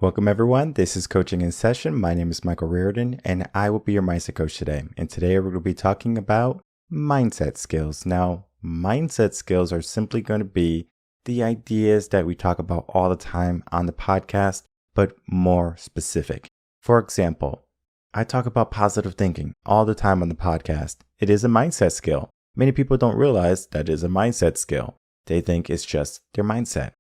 Welcome everyone, this is Coaching in Session. My name is Michael Reardon and I will be your mindset coach today. And today we're going to be talking about mindset skills. Now, mindset skills are simply going to be the ideas that we talk about all the time on the podcast, but more specific. For example, I talk about positive thinking all the time on the podcast. It is a mindset skill. Many people don't realize that it is a mindset skill. They think it's just their mindset.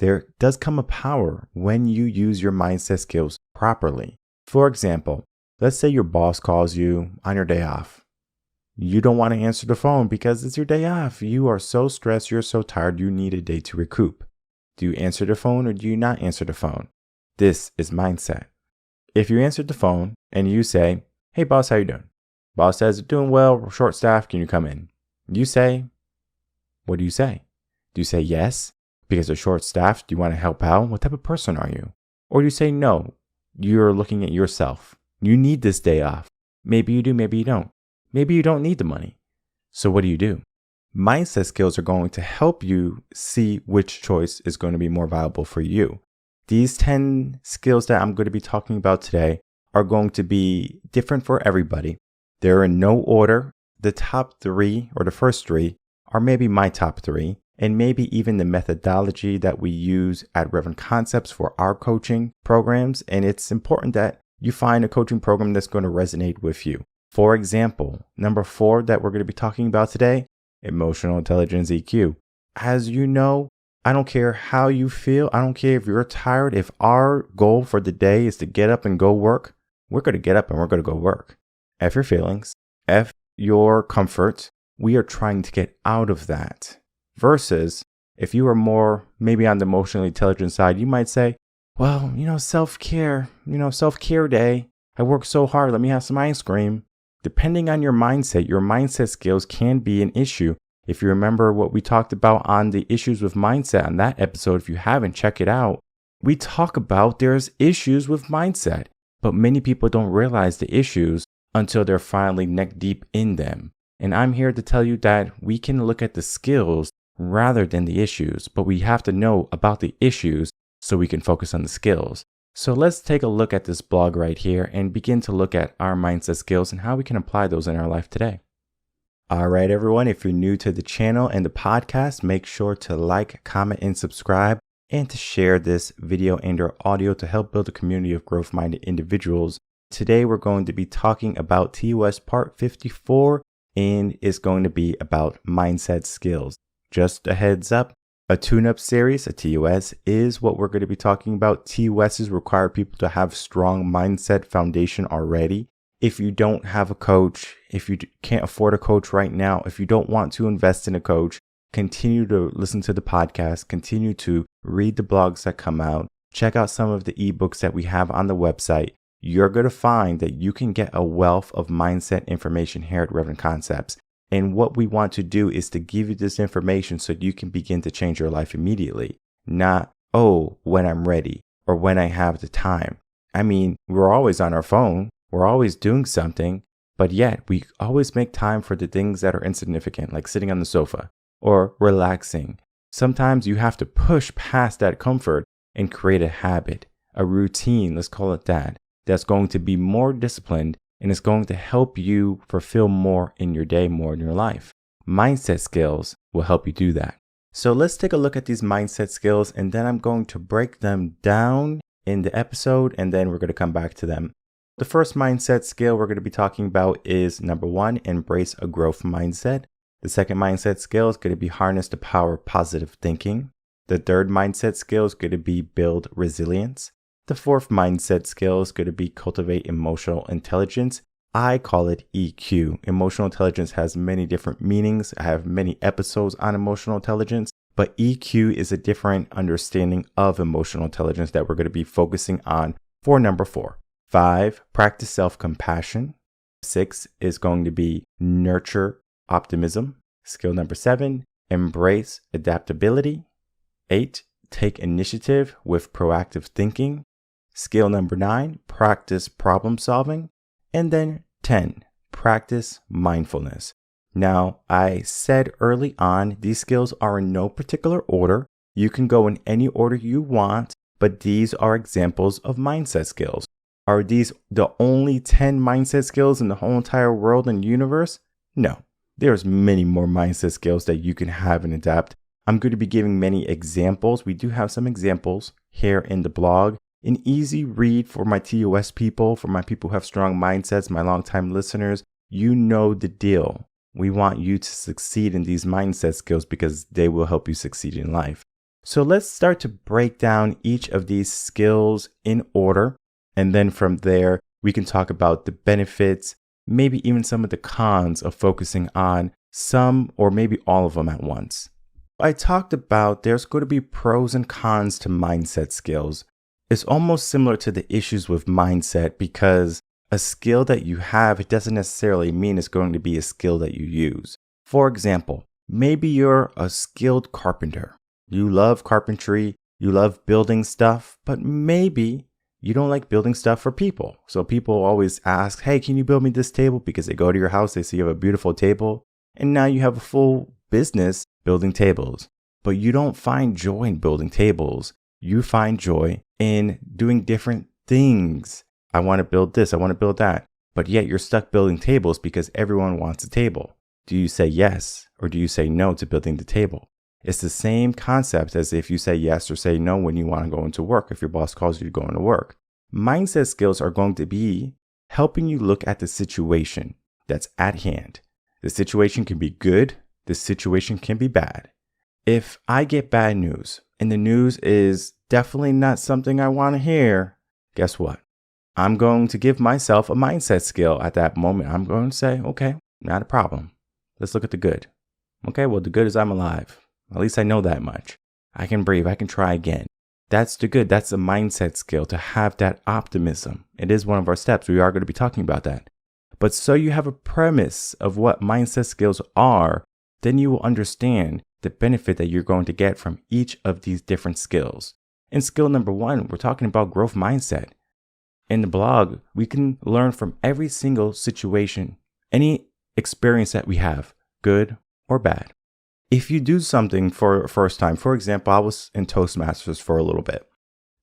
There does come a power when you use your mindset skills properly. For example, let's say your boss calls you on your day off. You don't want to answer the phone because it's your day off. You are so stressed, you're so tired, you need a day to recoup. Do you answer the phone or do you not answer the phone? This is mindset. If you answer the phone and you say, "Hey boss, how you doing?" Boss says, "Doing well, we're short staffed, can you come in?" You say, what do you say? Do you say yes? Because they're short staffed, do you want to help out? What type of person are you? Or do you say no? You're looking at yourself. You need this day off. Maybe you do, maybe you don't. Maybe you don't need the money. So what do? Mindset skills are going to help you see which choice is going to be more valuable for you. These 10 skills that I'm going to be talking about today are going to be different for everybody. They're in no order. The top 3 or the first 3 are maybe my top 3. And maybe even the methodology that we use at Reven Concepts for our coaching programs. And it's important that you find a coaching program that's going to resonate with you. For example, number 4 that we're going to be talking about today, emotional intelligence EQ. As you know, I don't care how you feel. I don't care if you're tired. If our goal for the day is to get up and go work, we're going to get up and we're going to go work. F your feelings, F your comfort. We are trying to get out of that. Versus if you are more maybe on the emotional intelligence side, you might say, well, self-care day. I work so hard. Let me have some ice cream. Depending on your mindset skills can be an issue. If you remember what we talked about on the issues with mindset on that episode, if you haven't, check it out. We talk about there's issues with mindset, but many people don't realize the issues until they're finally neck deep in them. And I'm here to tell you that we can look at the skills rather than the issues, but we have to know about the issues so we can focus on the skills. So let's take a look at this blog right here and begin to look at our mindset skills and how we can apply those in our life today. All right, everyone, if you're new to the channel and the podcast, make sure to like, comment, and subscribe, and to share this video and or audio to help build a community of growth-minded individuals. Today, we're going to be talking about TOS Part 54, and it's going to be about mindset skills. Just a heads up, a tune-up series, a TOS, is what we're going to be talking about. TOSs require people to have strong mindset foundation already. If you don't have a coach, if you can't afford a coach right now, if you don't want to invest in a coach, continue to listen to the podcast, continue to read the blogs that come out, check out some of the ebooks that we have on the website. You're going to find that you can get a wealth of mindset information here at Reven Concepts. And what we want to do is to give you this information so you can begin to change your life immediately. Not, when I'm ready or when I have the time. I mean, we're always on our phone. We're always doing something, but yet we always make time for the things that are insignificant, like sitting on the sofa or relaxing. Sometimes you have to push past that comfort and create a habit, a routine, let's call it that, that's going to be more disciplined and it's going to help you fulfill more in your day, more in your life. Mindset skills will help you do that. So let's take a look at these mindset skills and then I'm going to break them down in the episode and then we're going to come back to them. The first mindset skill we're going to be talking about is number 1, embrace a growth mindset. The second mindset skill is going to be harness the power of positive thinking. The third mindset skill is going to be build resilience. The fourth mindset skill is going to be cultivate emotional intelligence. I call it EQ. Emotional intelligence has many different meanings. I have many episodes on emotional intelligence, but EQ is a different understanding of emotional intelligence that we're going to be focusing on for number 4. 5, practice self-compassion. 6 is going to be nurture optimism. Skill number 7, embrace adaptability. 8, take initiative with proactive thinking. Skill number 9, practice problem solving. And then 10, practice mindfulness. Now, I said early on, these skills are in no particular order. You can go in any order you want, but these are examples of mindset skills. Are these the only 10 mindset skills in the whole entire world and universe? No. There's many more mindset skills that you can have and adapt. I'm going to be giving many examples. We do have some examples here in the blog. An easy read for my TOS people, for my people who have strong mindsets, my longtime listeners. You know the deal. We want you to succeed in these mindset skills because they will help you succeed in life. So let's start to break down each of these skills in order. And then from there, we can talk about the benefits, maybe even some of the cons of focusing on some or maybe all of them at once. I talked about there's going to be pros and cons to mindset skills. It's almost similar to the issues with mindset because a skill that you have, it doesn't necessarily mean it's going to be a skill that you use. For example, maybe you're a skilled carpenter. You love carpentry, you love building stuff, but maybe you don't like building stuff for people. So people always ask, hey, can you build me this table? Because they go to your house, they see you have a beautiful table, and now you have a full business building tables. But you don't find joy in building tables. You find joy in doing different things. I want to build this, I want to build that. But yet you're stuck building tables because everyone wants a table. Do you say yes or do you say no to building the table? It's the same concept as if you say yes or say no when you want to go into work, if your boss calls you to go into work. Mindset skills are going to be helping you look at the situation that's at hand. The situation can be good, the situation can be bad. If I get bad news and the news is definitely not something I want to hear, guess what? I'm going to give myself a mindset skill at that moment. I'm going to say, okay, not a problem. Let's look at the good. Okay, well, the good is I'm alive. At least I know that much. I can breathe. I can try again. That's the good. That's a mindset skill to have that optimism. It is one of our steps. We are going to be talking about that. But so you have a premise of what mindset skills are, then you will understand the benefit that you're going to get from each of these different skills. In skill number 1, we're talking about growth mindset. In the blog, we can learn from every single situation, any experience that we have, good or bad. If you do something for the first time, for example, I was in Toastmasters for a little bit.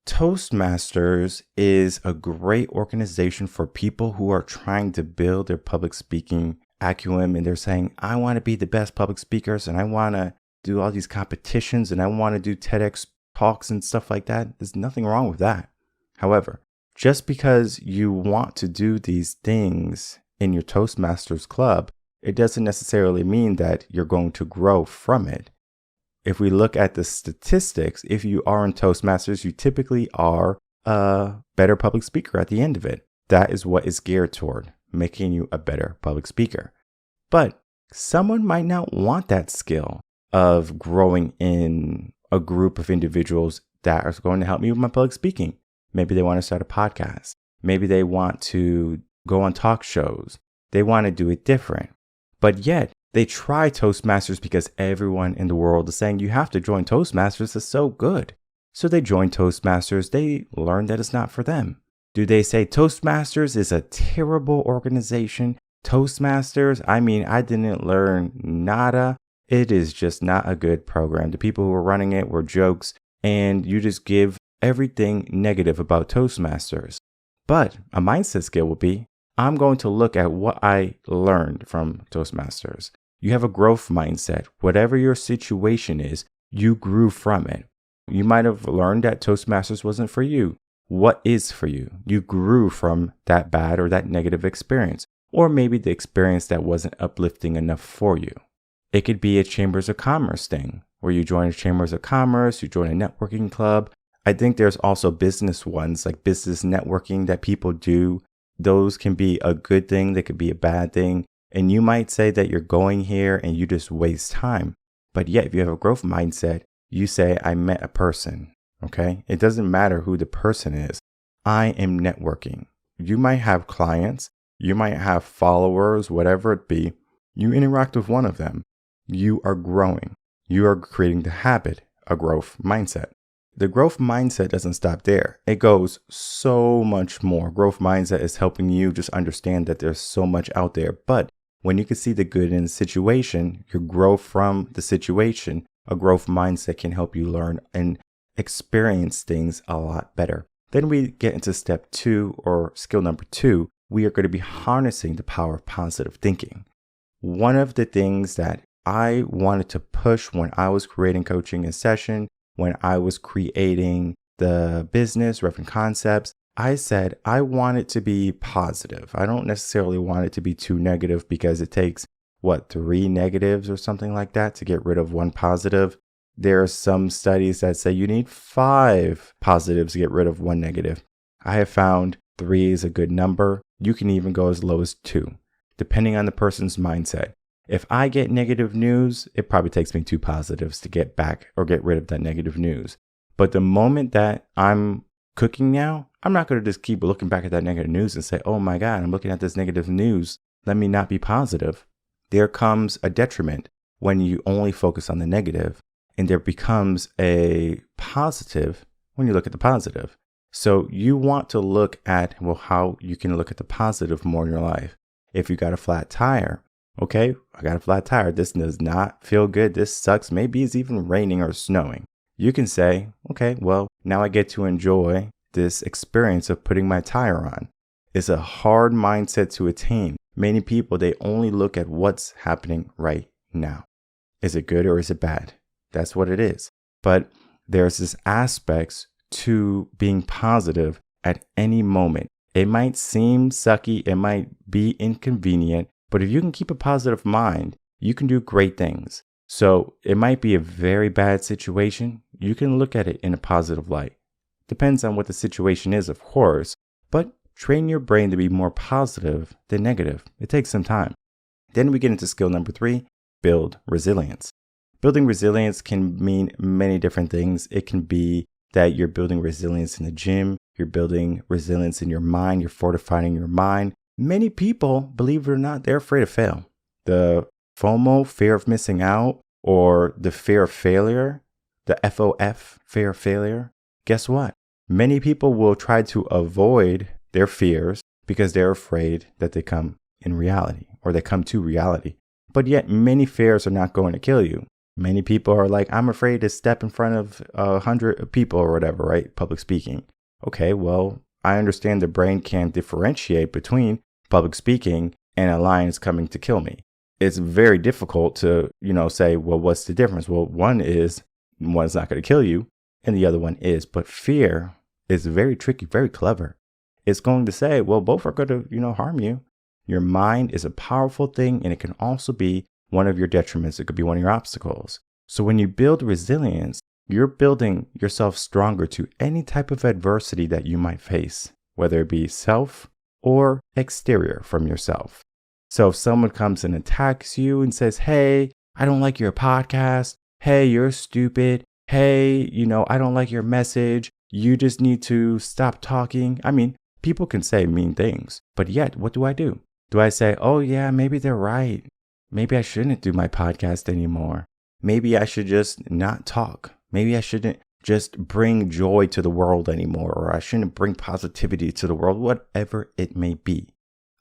Toastmasters is a great organization for people who are trying to build their public speaking acumen, and they're saying, I want to be the best public speakers and I want to do all these competitions and I want to do TEDx talks and stuff like that. There's nothing wrong with that. However, just because you want to do these things in your Toastmasters club, it doesn't necessarily mean that you're going to grow from it. If we look at the statistics, if you are in Toastmasters, you typically are a better public speaker at the end of it. That is what is geared toward, making you a better public speaker. But someone might not want that skill of growing in a group of individuals that are going to help me with my public speaking. Maybe they want to start a podcast. Maybe they want to go on talk shows. They want to do it different. But yet, they try Toastmasters because everyone in the world is saying you have to join Toastmasters. It's so good. So they join Toastmasters. They learn that it's not for them. Do they say Toastmasters is a terrible organization? Toastmasters, I didn't learn nada. It is just not a good program. The people who were running it were jokes, and you just give everything negative about Toastmasters. But a mindset skill will be, I'm going to look at what I learned from Toastmasters. You have a growth mindset. Whatever your situation is, you grew from it. You might have learned that Toastmasters wasn't for you. What is for you? You grew from that bad or that negative experience, or maybe the experience that wasn't uplifting enough for you. It could be a Chambers of Commerce thing, where you join a Chambers of Commerce, you join a networking club. I think there's also business ones, like business networking that people do. Those can be a good thing, they could be a bad thing. And you might say that you're going here and you just waste time. But yet, if you have a growth mindset, you say, I met a person, okay? It doesn't matter who the person is. I am networking. You might have clients, you might have followers, whatever it be. You interact with one of them. You are growing. You are creating the habit, a growth mindset. The growth mindset doesn't stop there. It goes so much more. Growth mindset is helping you just understand that there's so much out there. But when you can see the good in the situation, you grow from the situation. A growth mindset can help you learn and experience things a lot better. Then we get into step 2, or skill number 2. We are going to be harnessing the power of positive thinking. One of the things that I wanted to push when I was creating coaching in session, when I was creating the business, Reven concepts, I said I want it to be positive. I don't necessarily want it to be too negative, because it takes, 3 negatives or something like that to get rid of 1 positive. There are some studies that say you need 5 positives to get rid of 1 negative. I have found 3 is a good number. You can even go as low as 2, depending on the person's mindset. If I get negative news, it probably takes me 2 positives to get back or get rid of that negative news. But the moment that I'm cooking now, I'm not going to just keep looking back at that negative news and say, oh my God, I'm looking at this negative news. Let me not be positive. There comes a detriment when you only focus on the negative, and there becomes a positive when you look at the positive. So you want to look at, how you can look at the positive more in your life. If you got a flat tire, okay, I got a flat tire. This does not feel good. This sucks. Maybe it's even raining or snowing. You can say, okay, well, now I get to enjoy this experience of putting my tire on. It's a hard mindset to attain. Many people, they only look at what's happening right now. Is it good or is it bad? That's what it is. But there's this aspects to being positive at any moment. It might seem sucky. It might be inconvenient. But if you can keep a positive mind, you can do great things. So it might be a very bad situation. You can look at it in a positive light. Depends on what the situation is, of course. But train your brain to be more positive than negative. It takes some time. Then we get into skill number 3, build resilience. Building resilience can mean many different things. It can be that you're building resilience in the gym. You're building resilience in your mind. You're fortifying your mind. Many people, believe it or not, they're afraid to fail. The FOMO, fear of missing out, or the fear of failure, the FOF, fear of failure. Guess what? Many people will try to avoid their fears because they're afraid that they come in reality, or they come to reality. But yet many fears are not going to kill you. Many people are like, I'm afraid to step in front of 100 people or whatever, right? Public speaking. Okay, well, I understand the brain can't differentiate between public speaking and a lion is coming to kill me. It's very difficult to, say, well, what's the difference? Well, one's not going to kill you and the other one is. But fear is very tricky, very clever. It's going to say, well, both are going to, harm you. Your mind is a powerful thing, and it can also be one of your detriments. It could be one of your obstacles. So when you build resilience, you're building yourself stronger to any type of adversity that you might face, whether it be self or exterior from yourself. So if someone comes and attacks you and says, hey, I don't like your podcast. Hey, you're stupid. Hey, I don't like your message. You just need to stop talking. I mean, people can say mean things, but yet what do? Do I say, oh yeah, maybe they're right. Maybe I shouldn't do my podcast anymore. Maybe I should just not talk. Maybe I shouldn't just bring joy to the world anymore, or I shouldn't bring positivity to the world, whatever it may be.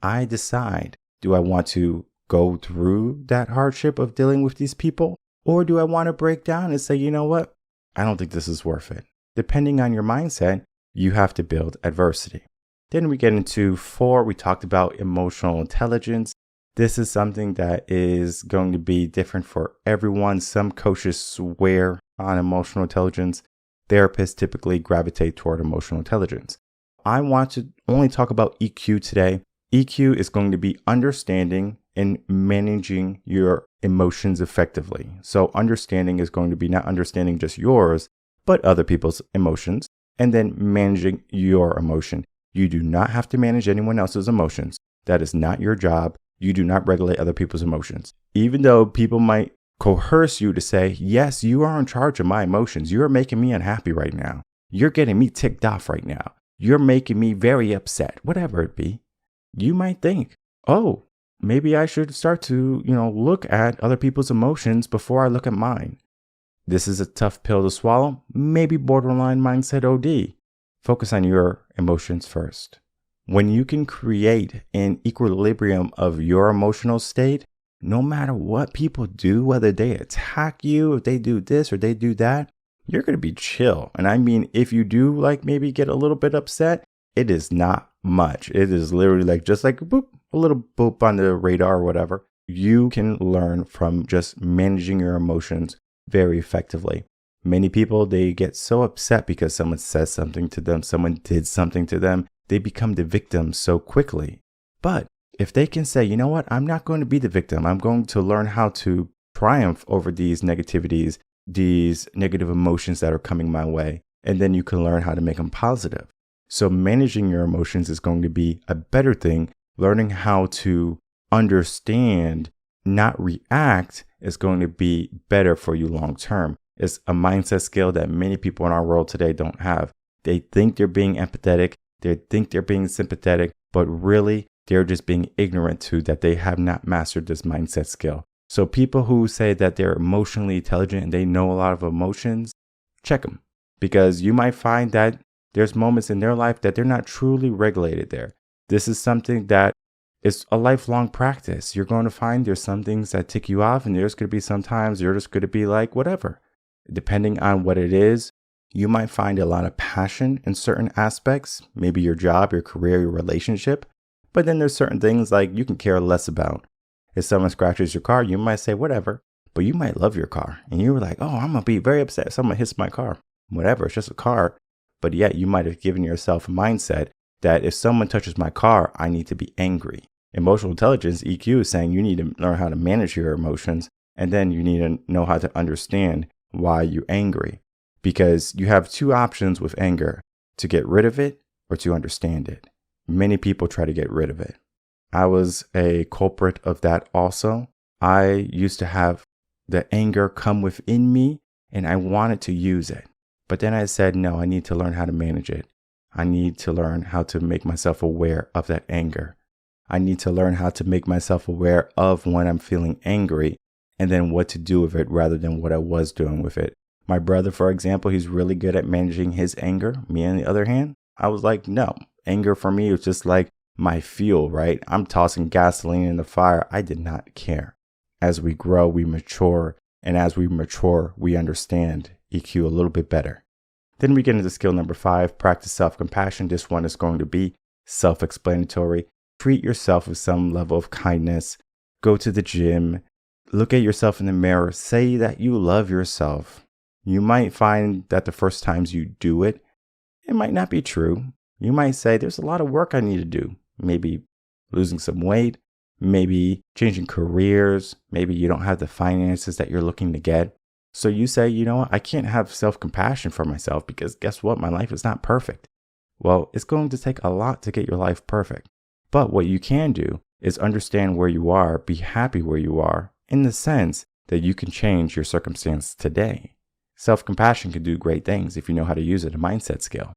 I decide, do I want to go through that hardship of dealing with these people? Or do I want to break down and say, you know what? I don't think this is worth it. Depending on your mindset, you have to build adversity. Then we get into 4, we talked about emotional intelligence. This is something that is going to be different for everyone. Some coaches swear on emotional intelligence. Therapists typically gravitate toward emotional intelligence. I want to only talk about EQ today. EQ is going to be understanding and managing your emotions effectively. So understanding is going to be not understanding just yours, but other people's emotions, and then managing your emotion. You do not have to manage anyone else's emotions. That is not your job. You do not regulate other people's emotions. Even though people might coerce you to say, yes, you are in charge of my emotions. You're making me unhappy right now. You're getting me ticked off right now. You're making me very upset, whatever it be. You might think, oh, maybe I should start to, look at other people's emotions before I look at mine. This is a tough pill to swallow. Maybe borderline mindset OD. Focus on your emotions first. When you can create an equilibrium of your emotional state, no matter what people do, whether they attack you, if they do this or they do that, you're going to be chill. And I mean, if you do like maybe get a little bit upset, it is not much. It is literally like just like boop, a little boop on the radar or whatever. You can learn from just managing your emotions very effectively. Many people, they get so upset because someone says something to them, someone did something to them. They become the victim so quickly. But if they can say, you know what, I'm not going to be the victim. I'm going to learn how to triumph over these negativities, these negative emotions that are coming my way. And then you can learn how to make them positive. So managing your emotions is going to be a better thing. Learning how to understand, not react, is going to be better for you long term. It's a mindset skill that many people in our world today don't have. They think they're being empathetic. They think they're being sympathetic, but really they're just being ignorant to that they have not mastered this mindset skill. So people who say that they're emotionally intelligent and they know a lot of emotions, check them, because you might find that there's moments in their life that they're not truly regulated there. This is something that is a lifelong practice. You're going to find there's some things that tick you off, and there's going to be sometimes you're just going to be like, whatever. Depending on what it is, you might find a lot of passion in certain aspects, maybe your job, your career, your relationship. But then there's certain things like you can care less about. If someone scratches your car, you might say whatever, but you might love your car. And you were like, oh, I'm going to be very upset if someone hits my car. Whatever, it's just a car. But yet you might have given yourself a mindset that if someone touches my car, I need to be angry. Emotional intelligence, EQ, is saying you need to learn how to manage your emotions. And then you need to know how to understand why you're angry. Because you have two options with anger: to get rid of it or to understand it. Many people try to get rid of it. I was a culprit of that also. I used to have the anger come within me and I wanted to use it. But then I said, no, I need to learn how to manage it. I need to learn how to make myself aware of that anger. I need to learn how to make myself aware of when I'm feeling angry and then what to do with it rather than what I was doing with it. My brother, for example, he's really good at managing his anger. Me, on the other hand, I was like, no, anger for me was just like my fuel, right? I'm tossing gasoline in the fire. I did not care. As we grow, we mature. And as we mature, we understand EQ a little bit better. Then we get into skill number 5, practice self-compassion. This one is going to be self-explanatory. Treat yourself with some level of kindness. Go to the gym. Look at yourself in the mirror. Say that you love yourself. You might find that the first times you do it, it might not be true. You might say, there's a lot of work I need to do. Maybe losing some weight, maybe changing careers, maybe you don't have the finances that you're looking to get. So you say, you know what, I can't have self-compassion for myself because guess what? My life is not perfect. Well, it's going to take a lot to get your life perfect. But what you can do is understand where you are, be happy where you are, in the sense that you can change your circumstance today. Self-compassion can do great things if you know how to use it, a mindset skill.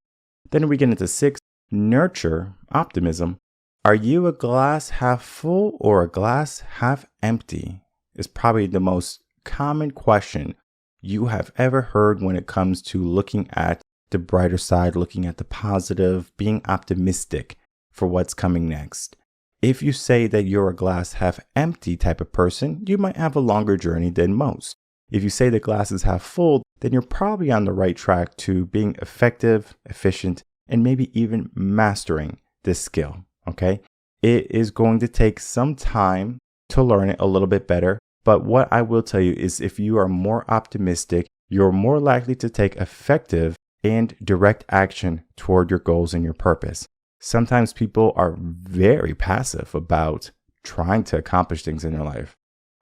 Then we get into 6, nurture optimism. Are you a glass half full or a glass half empty? Is probably the most common question you have ever heard when it comes to looking at the brighter side, looking at the positive, being optimistic for what's coming next. If you say that you're a glass half empty type of person, you might have a longer journey than most. If you say the glass is half full, then you're probably on the right track to being effective, efficient, and maybe even mastering this skill, okay? It is going to take some time to learn it a little bit better, but what I will tell you is if you are more optimistic, you're more likely to take effective and direct action toward your goals and your purpose. Sometimes people are very passive about trying to accomplish things in their life.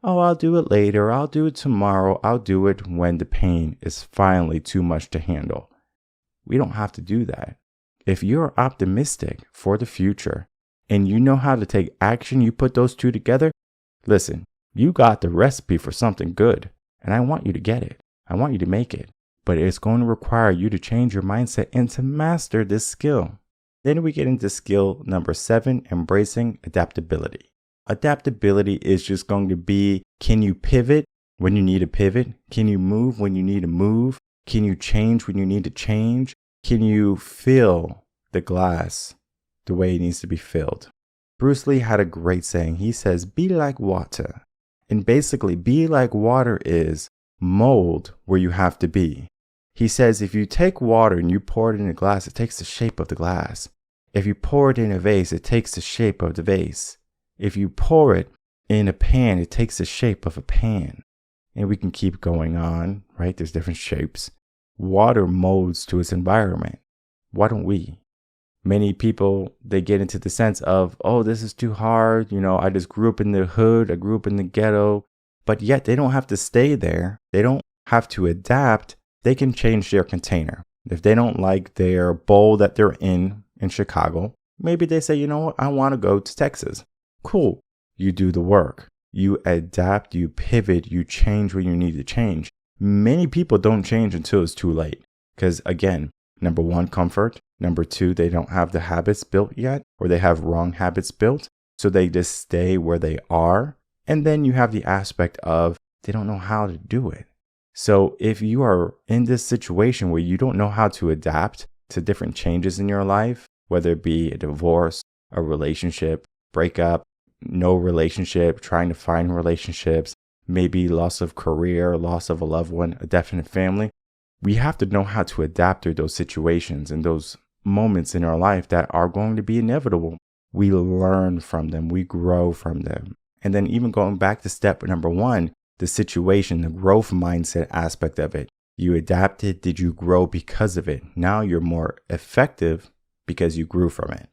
Oh, I'll do it later. I'll do it tomorrow. I'll do it when the pain is finally too much to handle. We don't have to do that. If you're optimistic for the future and you know how to take action, you put those two together, listen, you got the recipe for something good. And I want you to get it. I want you to make it. But it's going to require you to change your mindset and to master this skill. Then we get into skill number 7, embracing adaptability. Adaptability is just going to be, can you pivot when you need to pivot? Can you move when you need to move? Can you change when you need to change? Can you fill the glass the way it needs to be filled? Bruce Lee had a great saying. He says, be like water. And basically, be like water is mold where you have to be. He says if you take water and you pour it in a glass, it takes the shape of the glass. If you pour it in a vase, it takes the shape of the vase. If you pour it in a pan, it takes the shape of a pan. And we can keep going on, right? There's different shapes. Water molds to its environment. Why don't we? Many people, they get into the sense of, oh, this is too hard. I just grew up in the hood. I grew up in the ghetto. But yet they don't have to stay there. They don't have to adapt. They can change their container. If they don't like their bowl that they're in Chicago, maybe they say, you know what, I want to go to Texas. Cool. You do the work. You adapt, you pivot, you change when you need to change. Many people don't change until it's too late. Because again, number one, comfort. Number two, they don't have the habits built yet, or they have wrong habits built. So they just stay where they are. And then you have the aspect of they don't know how to do it. So if you are in this situation where you don't know how to adapt to different changes in your life, whether it be a divorce, a relationship, breakup, no relationship, trying to find relationships, maybe loss of career, loss of a loved one, a definite family, we have to know how to adapt to those situations and those moments in our life that are going to be inevitable. We learn from them. We grow from them. And then even going back to step number one, the situation, the growth mindset aspect of it. You adapted. Did you grow because of it? Now you're more effective because you grew from it.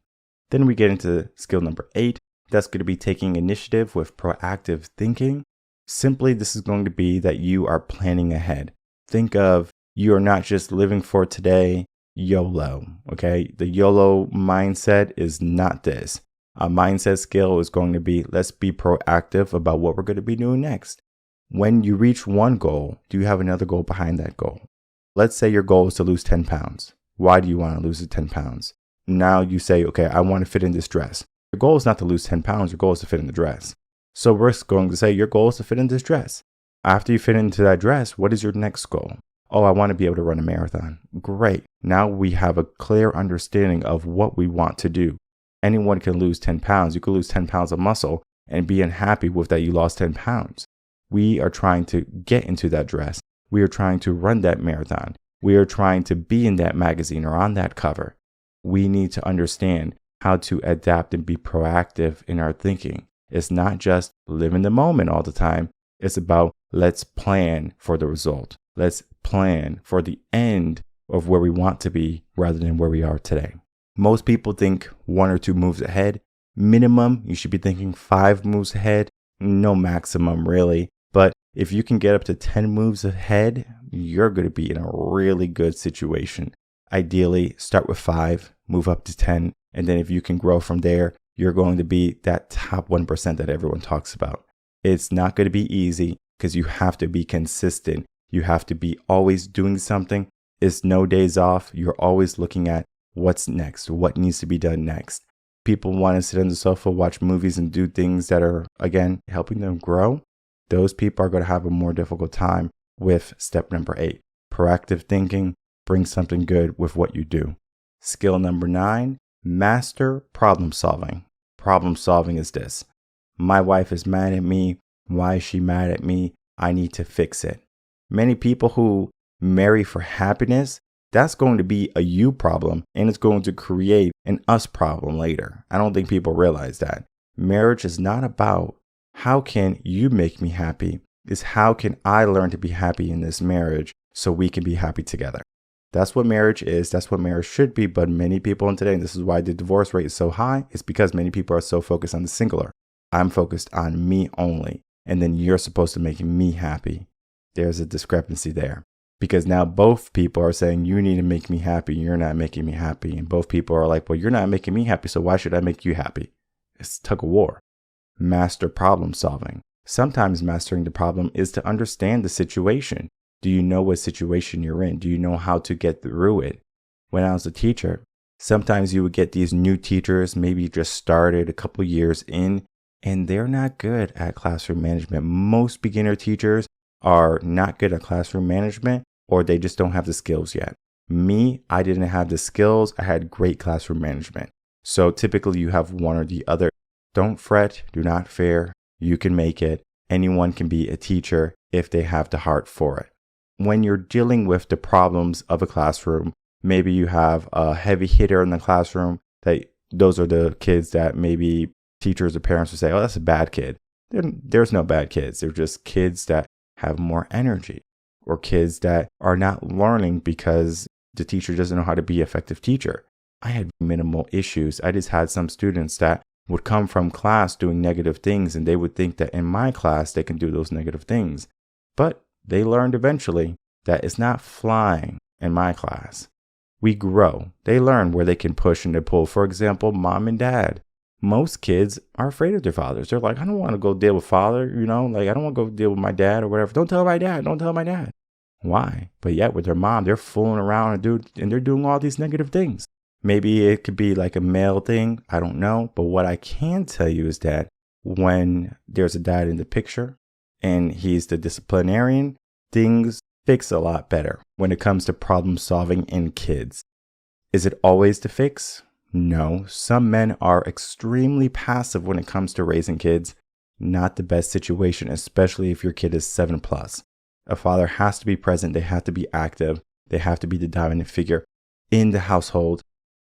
Then we get into skill number 8. That's going to be taking initiative with proactive thinking. Simply, this is going to be that you are planning ahead. Think of you are not just living for today, YOLO, okay? The YOLO mindset is not this. A mindset skill is going to be, let's be proactive about what we're going to be doing next. When you reach one goal, do you have another goal behind that goal? Let's say your goal is to lose 10 pounds. Why do you want to lose the 10 pounds? Now you say, okay, I want to fit in this dress. Your goal is not to lose 10 pounds. Your goal is to fit in the dress. So we're going to say your goal is to fit in this dress. After you fit into that dress, what is your next goal? Oh, I want to be able to run a marathon. Great. Now we have a clear understanding of what we want to do. Anyone can lose 10 pounds. You could lose 10 pounds of muscle and be unhappy with that you lost 10 pounds. We are trying to get into that dress. We are trying to run that marathon. We are trying to be in that magazine or on that cover. We need to understand how to adapt and be proactive in our thinking. It's not just live in the moment all the time. It's about let's plan for the result. Let's plan for the end of where we want to be rather than where we are today. Most people think 1 or 2 moves ahead. Minimum, you should be thinking 5 moves ahead. No maximum, really. But if you can get up to 10 moves ahead, you're going to be in a really good situation. Ideally, start with 5, move up to 10. And then if you can grow from there, you're going to be that top 1% that everyone talks about. It's not going to be easy because you have to be consistent. You have to be always doing something. It's no days off. You're always looking at what's next, what needs to be done next. People want to sit on the sofa, watch movies, and do things that are, again, helping them grow. Those people are going to have a more difficult time with step number 8. Proactive thinking, bring something good with what you do. Skill number 9, master problem solving. Problem solving is this. My wife is mad at me. Why is she mad at me? I need to fix it. Many people who marry for happiness, that's going to be a you problem, and it's going to create an us problem later. I don't think people realize that. Marriage is not about how can you make me happy? It's how can I learn to be happy in this marriage so we can be happy together. That's what marriage is. That's what marriage should be. But many people in today, and this is why the divorce rate is so high, is because many people are so focused on the singular. I'm focused on me only. And then you're supposed to make me happy. There's a discrepancy there. Because now both people are saying, you need to make me happy. You're not making me happy. And both people are like, well, you're not making me happy. So why should I make you happy? It's tug of war. Master problem solving. Sometimes mastering the problem is to understand the situation. Do you know what situation you're in? Do you know how to get through it? When I was a teacher, sometimes you would get these new teachers, maybe just started a couple years in, and they're not good at classroom management. Most beginner teachers are not good at classroom management, or they just don't have the skills yet. Me, I didn't have the skills. I had great classroom management. So typically you have one or the other. Don't fret. Do not fear. You can make it. Anyone can be a teacher if they have the heart for it. when you're dealing with the problems of a classroom, maybe you have a heavy hitter in the classroom, that those are the kids that maybe teachers or parents would say, oh, that's a bad kid. There's no bad kids. They're just kids that have more energy, or kids that are not learning because the teacher doesn't know how to be an effective teacher. I had minimal issues. I just had some students that would come from class doing negative things, and they would think that in my class they can do those negative things. But they learned eventually that it's not flying in my class. We grow. They learn where they can push and pull. For example, mom and dad. Most kids are afraid of their fathers. They're like, I don't want to go deal with father, like I don't want to go deal with my dad or whatever. Don't tell my dad. Don't tell my dad. Why? But yet with their mom, they're fooling around and they're doing all these negative things. Maybe it could be like a male thing. I don't know. But what I can tell you is that when there's a dad in the picture and he's the disciplinarian, things fix a lot better when it comes to problem solving in kids. Is it always the fix? No. Some men are extremely passive when it comes to raising kids. Not the best situation, especially if your kid is 7+. A father has to be present. They have to be active. They have to be the dominant figure in the household.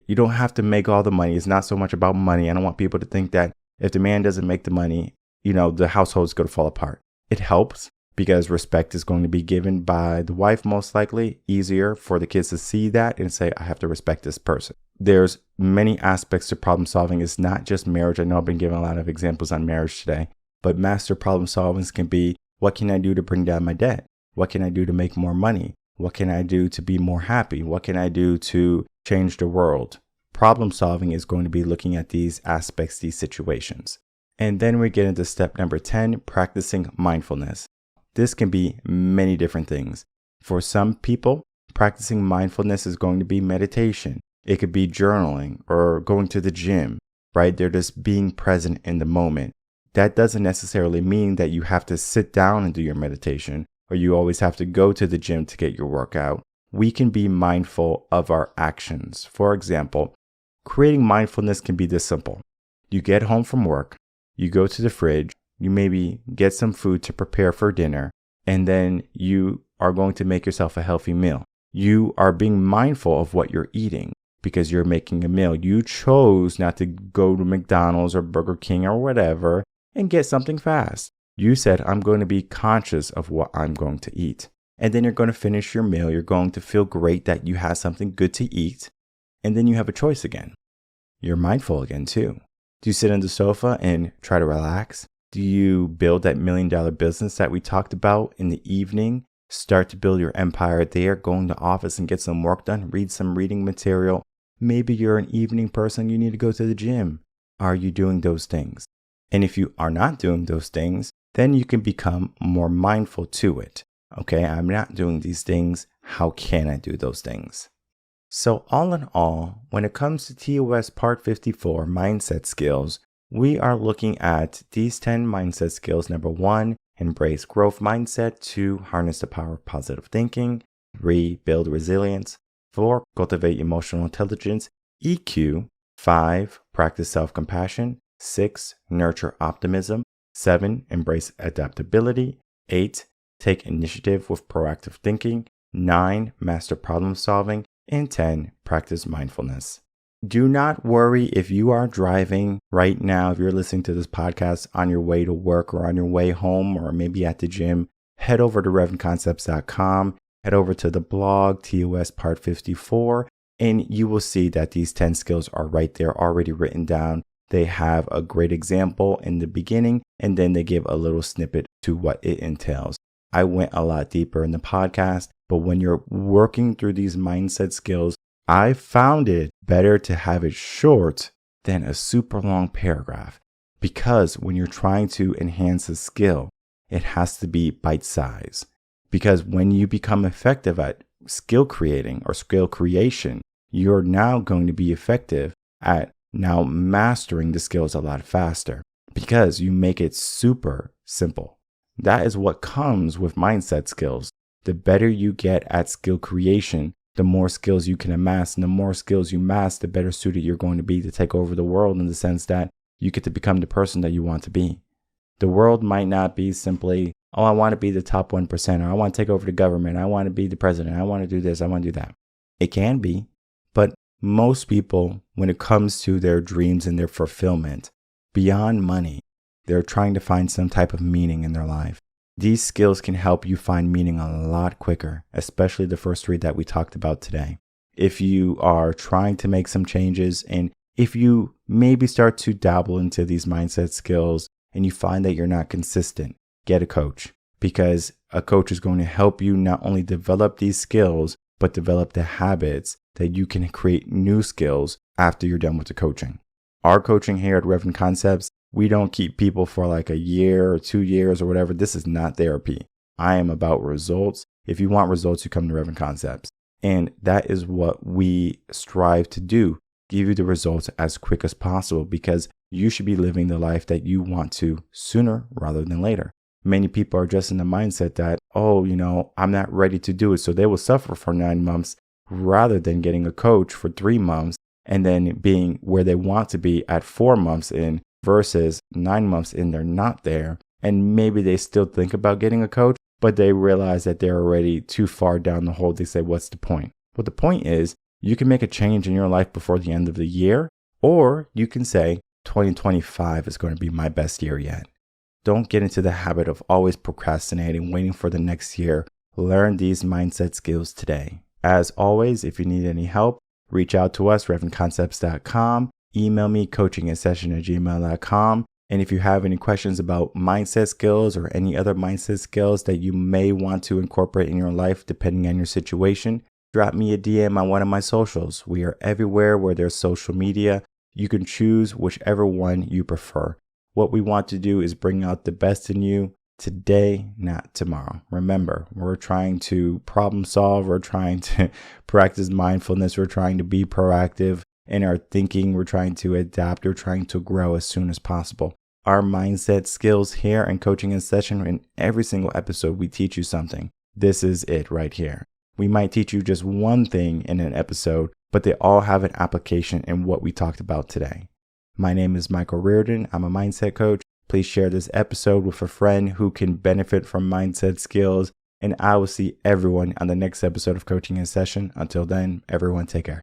You don't have to make all the money. It's not so much about money. I don't want people to think that if the man doesn't make the money, the household's going to fall apart. It helps because respect is going to be given by the wife, most likely. Easier for the kids to see that and say, I have to respect this person. There's many aspects to problem solving. It's not just marriage. I know I've been giving a lot of examples on marriage today, but master problem solving can be, what can I do to bring down my debt? What can I do to make more money? What can I do to be more happy? What can I do to change the world? Problem solving is going to be looking at these aspects, these situations. And then we get into step number 10, practicing mindfulness. This can be many different things. For some people, practicing mindfulness is going to be meditation. It could be journaling or going to the gym, right? They're just being present in the moment. That doesn't necessarily mean that you have to sit down and do your meditation, or you always have to go to the gym to get your workout. We can be mindful of our actions. For example, creating mindfulness can be this simple. You get home from work, you go to the fridge, you maybe get some food to prepare for dinner, and then you are going to make yourself a healthy meal. You are being mindful of what you're eating because you're making a meal. You chose not to go to McDonald's or Burger King or whatever and get something fast. You said, I'm going to be conscious of what I'm going to eat. And then you're going to finish your meal. You're going to feel great that you had something good to eat. And then you have a choice again. You're mindful again too. Do you sit on the sofa and try to relax? Do you build that $1 million business that we talked about in the evening? Start to build your empire there, go in the office and get some work done, read some reading material. Maybe you're an evening person, you need to go to the gym. Are you doing those things? And if you are not doing those things, then you can become more mindful to it. Okay, I'm not doing these things. How can I do those things? So all in all, when it comes to TOS Part 54, mindset skills, we are looking at these 10 mindset skills. Number 1, embrace growth mindset. 2, harness the power of positive thinking. 3, build resilience. 4, cultivate emotional intelligence, EQ. 5, practice self-compassion. 6, nurture optimism. 7, embrace adaptability. 8, take initiative with proactive thinking. 9, master problem solving. And 10, practice mindfulness. Do not worry if you are driving right now, if you're listening to this podcast on your way to work or on your way home or maybe at the gym, head over to revenconcepts.com, head over to the blog, TOS Part 54, and you will see that these 10 skills are right there already written down. They have a great example in the beginning, and then they give a little snippet to what it entails. I went a lot deeper in the podcast, but when you're working through these mindset skills, I found it better to have it short than a super long paragraph, because when you're trying to enhance a skill, it has to be bite-sized. Because when you become effective at skill creating or skill creation, you're now going to be effective at now mastering the skills a lot faster because you make it super simple. That is what comes with mindset skills. The better you get at skill creation, the more skills you can amass, and the more skills you amass, the better suited you're going to be to take over the world, in the sense that you get to become the person that you want to be. The world might not be simply Oh, I want to be the top 1%, or I want to take over the government. I want to be the president. I want to do this. I want to do that. It can be, but most people, when it comes to their dreams and their fulfillment, beyond money, they're trying to find some type of meaning in their life. These skills can help you find meaning a lot quicker, especially the first three that we talked about today. If you are trying to make some changes, and if you maybe start to dabble into these mindset skills and you find that you're not consistent, get a coach, because a coach is going to help you not only develop these skills, but develop the habits that you can create new skills after you're done with the coaching. Our coaching here at Reven Concepts, we don't keep people for like a year or 2 years or whatever. This is not therapy. I am about results. If you want results, you come to Reven Concepts. And that is what we strive to do, give you the results as quick as possible, because you should be living the life that you want to sooner rather than later. Many people are just in the mindset that, oh, I'm not ready to do it. So they will suffer for 9 months rather than getting a coach for 3 months and then being where they want to be at 4 months in versus 9 months in, they're not there. And maybe they still think about getting a coach, but they realize that they're already too far down the hole. They say, what's the point? Well, the point is you can make a change in your life before the end of the year, or you can say 2025 is going to be my best year yet. Don't get into the habit of always procrastinating, waiting for the next year. Learn these mindset skills today. As always, if you need any help, reach out to us, revenconcepts.com. Email me, coachinginsession@gmail.com. And if you have any questions about mindset skills or any other mindset skills that you may want to incorporate in your life, depending on your situation, drop me a DM on one of my socials. We are everywhere where there's social media. You can choose whichever one you prefer. What we want to do is bring out the best in you today, not tomorrow. Remember, we're trying to problem solve. We're trying to practice mindfulness. We're trying to be proactive in our thinking. We're trying to adapt. We're trying to grow as soon as possible. Our mindset skills here and coaching in session, in every single episode, we teach you something. This is it right here. We might teach you just one thing in an episode, but they all have an application in what we talked about today. My name is Michael Reardon. I'm a mindset coach. Please share this episode with a friend who can benefit from mindset skills. And I will see everyone on the next episode of Coaching in Session. Until then, everyone take care.